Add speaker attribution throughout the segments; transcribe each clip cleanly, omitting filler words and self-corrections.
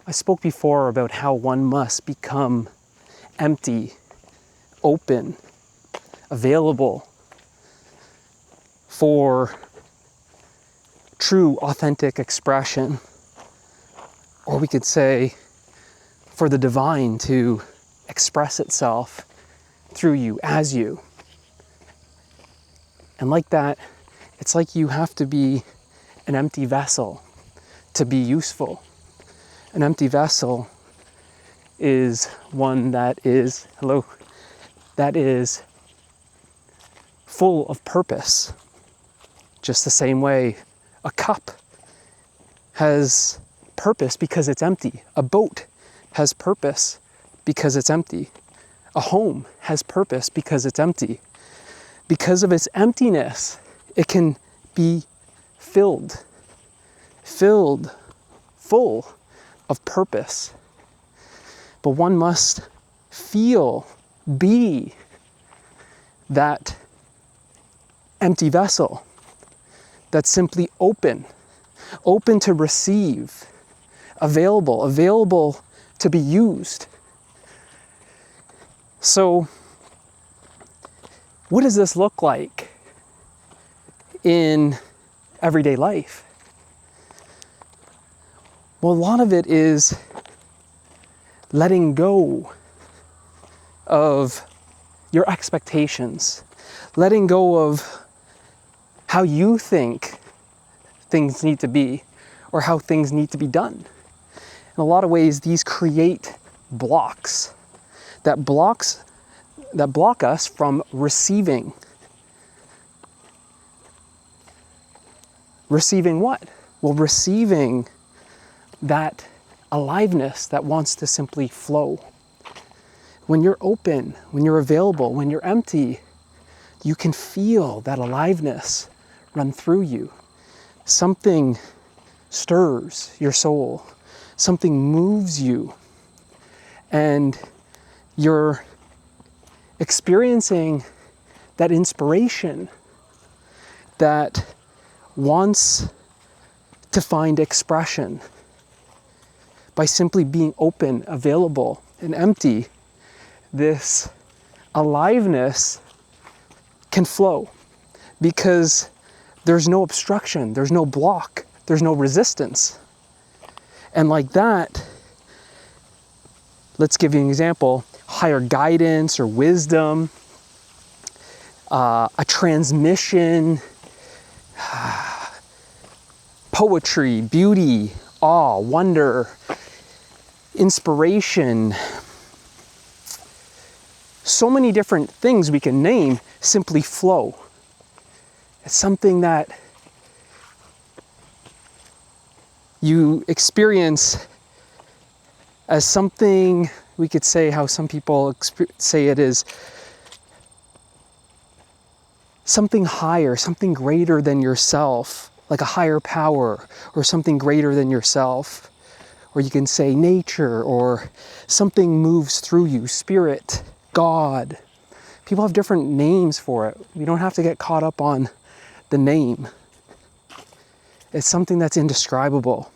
Speaker 1: I spoke before about how one must become empty, open, available for true, authentic expression. Or we could say, for the divine to express itself through you, as you. And like that, it's like you have to be an empty vessel to be useful. An empty vessel is one that is, that is full of purpose. Just the same way a cup has purpose because it's empty. A boat has purpose because it's empty. A home has purpose because it's empty. Because of its emptiness, it can be filled, full of purpose. But one must be that empty vessel that's simply open to receive, available to be used. So, what does this look like in everyday life? Well, a lot of it is letting go of your expectations, letting go of how you think things need to be or how things need to be done. In a lot of ways, these create blocks that block us from receiving. Receiving what? Well, receiving that aliveness that wants to simply flow. When you're open, when you're available, when you're empty, you can feel that aliveness run through you. Something stirs your soul. Something moves you. And you're experiencing that inspiration that wants to find expression. By simply being open, available, and empty, this aliveness can flow because there's no obstruction, there's no block, there's no resistance. And like that, let's give you an example, higher guidance or wisdom, a transmission, poetry, beauty, awe, wonder, inspiration, so many different things we can name simply flow. It's something that you experience as something, we could say how some people say it is something higher, something greater than yourself, like a higher power or something greater than yourself. Or you can say nature, or something moves through you, spirit, God. People have different names for it. You don't have to get caught up on the name. It's something that's indescribable,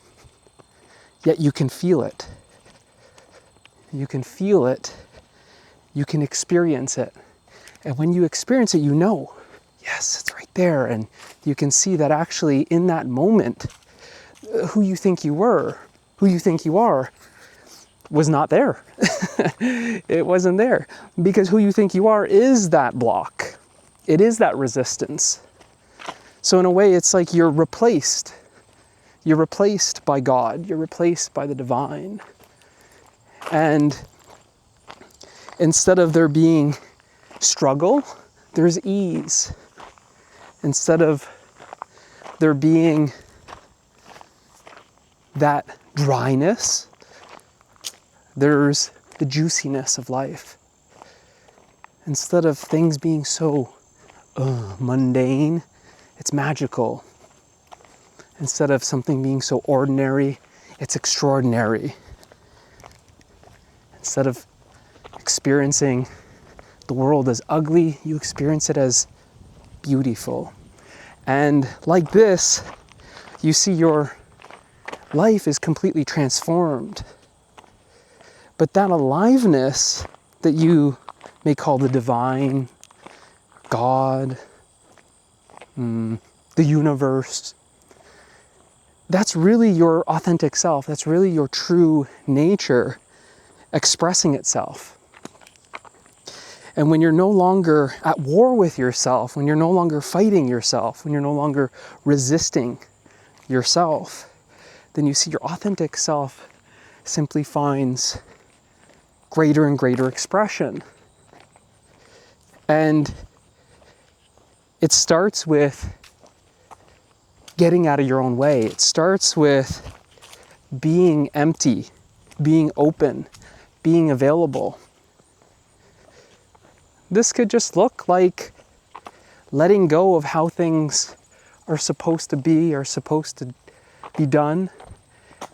Speaker 1: yet you can feel it. You can feel it, you can experience it. And when you experience it, you know, yes, it's right there. And you can see that actually in that moment, who you think you were, who you think you are, was not there. It wasn't there. Because who you think you are is that block. It is that resistance. So in a way, it's like you're replaced. You're replaced by God. You're replaced by the divine. And instead of there being struggle, there's ease. Instead of there being that dryness, there's the juiciness of life. Instead of things being so mundane, it's magical. Instead of something being so ordinary, it's extraordinary. Instead of experiencing the world as ugly, you experience it as beautiful. And like this, you see your life is completely transformed. But that aliveness that you may call the divine, God, the universe, that's really your authentic self. That's really your true nature expressing itself. And when you're no longer at war with yourself, when you're no longer fighting yourself, when you're no longer resisting yourself, then you see your authentic self simply finds greater and greater expression. And it starts with getting out of your own way. It starts with being empty, being open, being available. This could just look like letting go of how things are supposed to be, are supposed to be done.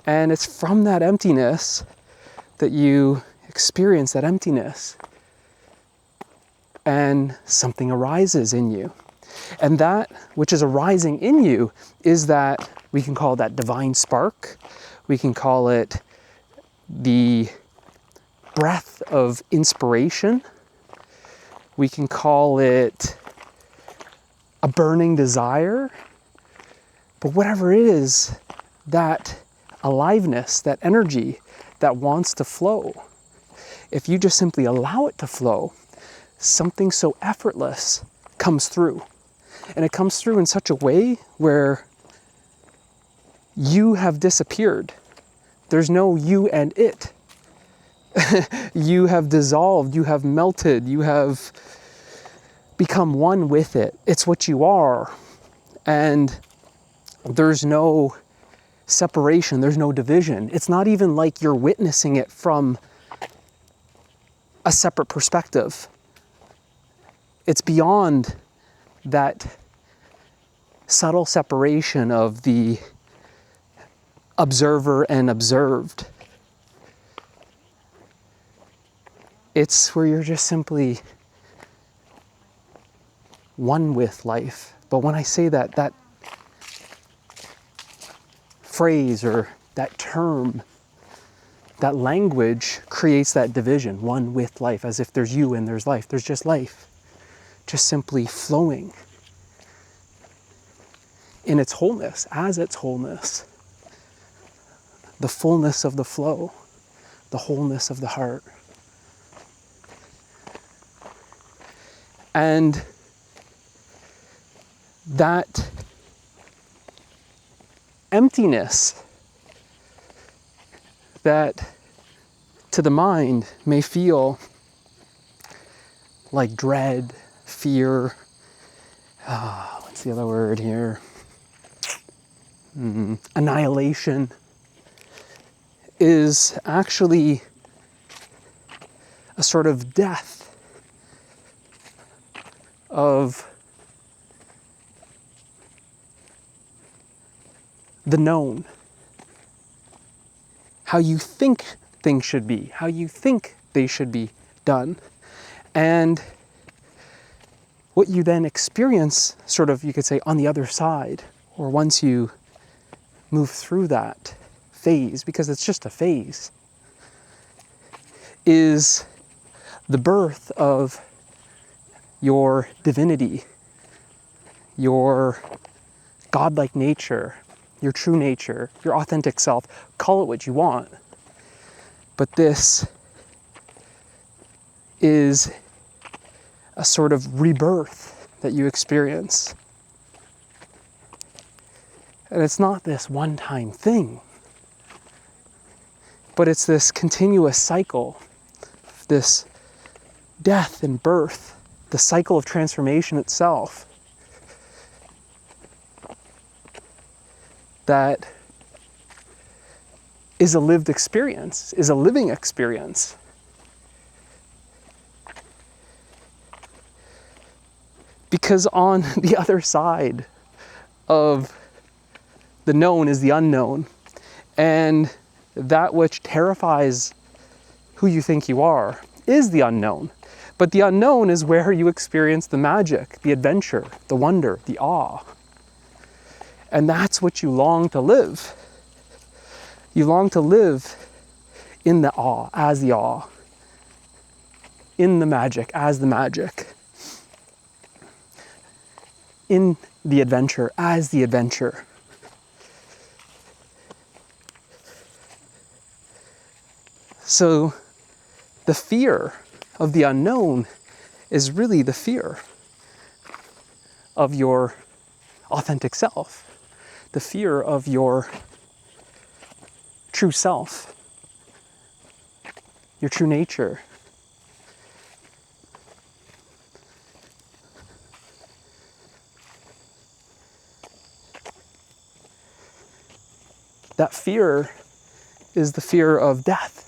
Speaker 1: And it's from that emptiness that you experience that emptiness. And something arises in you. And that which is arising in you is that, we can call that divine spark. We can call it the breath of inspiration. We can call it a burning desire. But whatever it is, that aliveness, that energy that wants to flow, if you just simply allow it to flow, something so effortless comes through. And it comes through in such a way where you have disappeared. There's no you and it. You have dissolved, you have melted, you have become one with it. It's what you are. And there's no separation, there's no division. It's not even like you're witnessing it from a separate perspective. It's beyond that subtle separation of the observer and observed. It's where you're just simply one with life. But when I say that, that phrase or that term, that language creates that division, one with life, as if there's you and there's life. There's just life, just simply flowing in its wholeness, as its wholeness. The fullness of the flow, the wholeness of the heart. And that emptiness that to the mind may feel like dread, fear, what's the other word here? Annihilation, is actually a sort of death of the known. How you think things should be, how you think they should be done. And what you then experience, sort of, you could say, on the other side, or once you move through that phase, because it's just a phase, is the birth of your divinity, your godlike nature, your true nature, your authentic self. Call it what you want. But this is a sort of rebirth that you experience. And it's not this one-time thing, but it's this continuous cycle, this death and birth, the cycle of transformation itself, that is a lived experience, is a living experience. Because on the other side of the known is the unknown. And that which terrifies who you think you are is the unknown. But the unknown is where you experience the magic, the adventure, the wonder, the awe. And that's what you long to live. You long to live in the awe as the awe, in the magic as the magic, in the adventure as the adventure. So the fear of the unknown is really the fear of your authentic self, the fear of your true self, your true nature. That fear is the fear of death.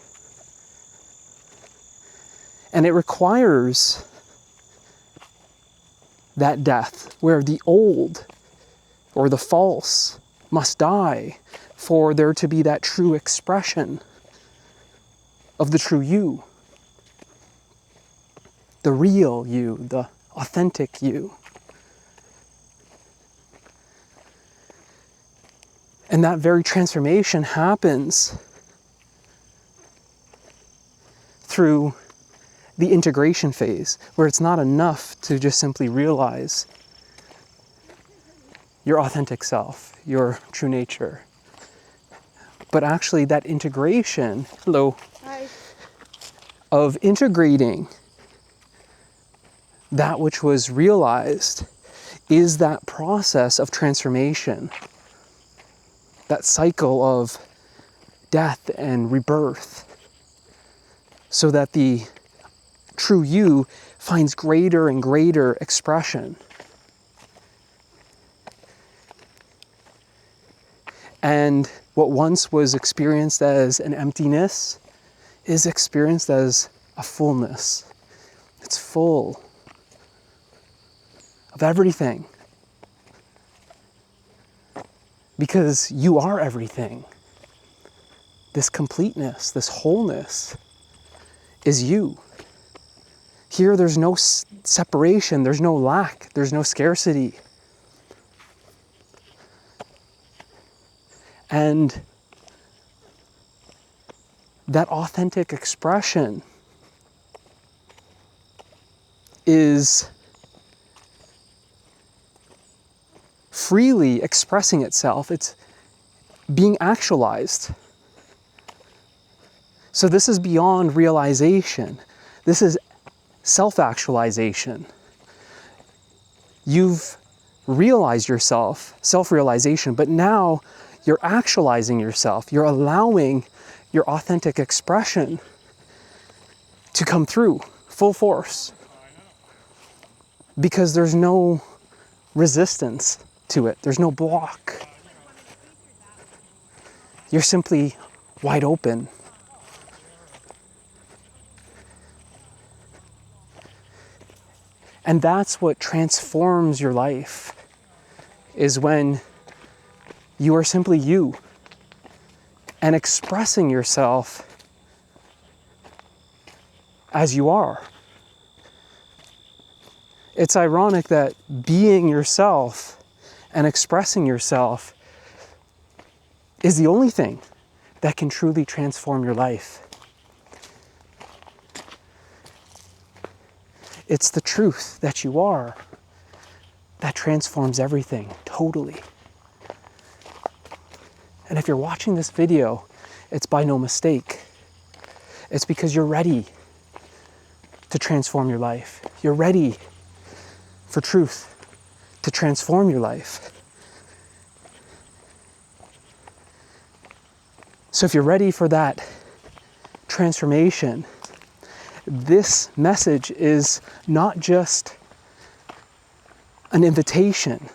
Speaker 1: And it requires that death where the old or the false must die for there to be that true expression of the true you, the real you, the authentic you. And that very transformation happens through the integration phase, where it's not enough to just simply realize your authentic self, your true nature. But actually that integration,
Speaker 2: Hi.
Speaker 1: Of integrating that which was realized is that process of transformation, that cycle of death and rebirth, so that the true you finds greater and greater expression. And what once was experienced as an emptiness is experienced as a fullness. It's full of everything. Because you are everything. This completeness, this wholeness is you. Here there's no separation, there's no lack, there's no scarcity. And that authentic expression is freely expressing itself. It's being actualized. So this is beyond realization. This is self-actualization. You've realized yourself, self-realization, but now you're actualizing yourself. You're allowing your authentic expression to come through full force. Because there's no resistance to it. There's no block. You're simply wide open. And that's what transforms your life, is when you are simply you and expressing yourself as you are. It's ironic that being yourself and expressing yourself is the only thing that can truly transform your life. It's the truth that you are that transforms everything totally. And if you're watching this video, it's by no mistake. It's because you're ready to transform your life. You're ready for truth to transform your life. So if you're ready for that transformation, this message is not just an invitation,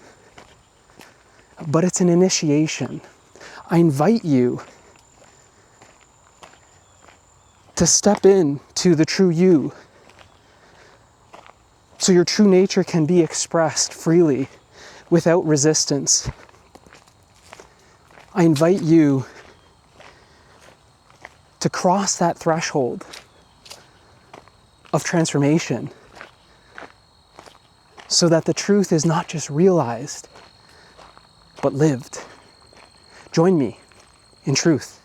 Speaker 1: but it's an initiation. I invite you to step into the true you, so your true nature can be expressed freely without resistance. I invite you to cross that threshold of transformation, so that the truth is not just realized, but lived. Join me in truth.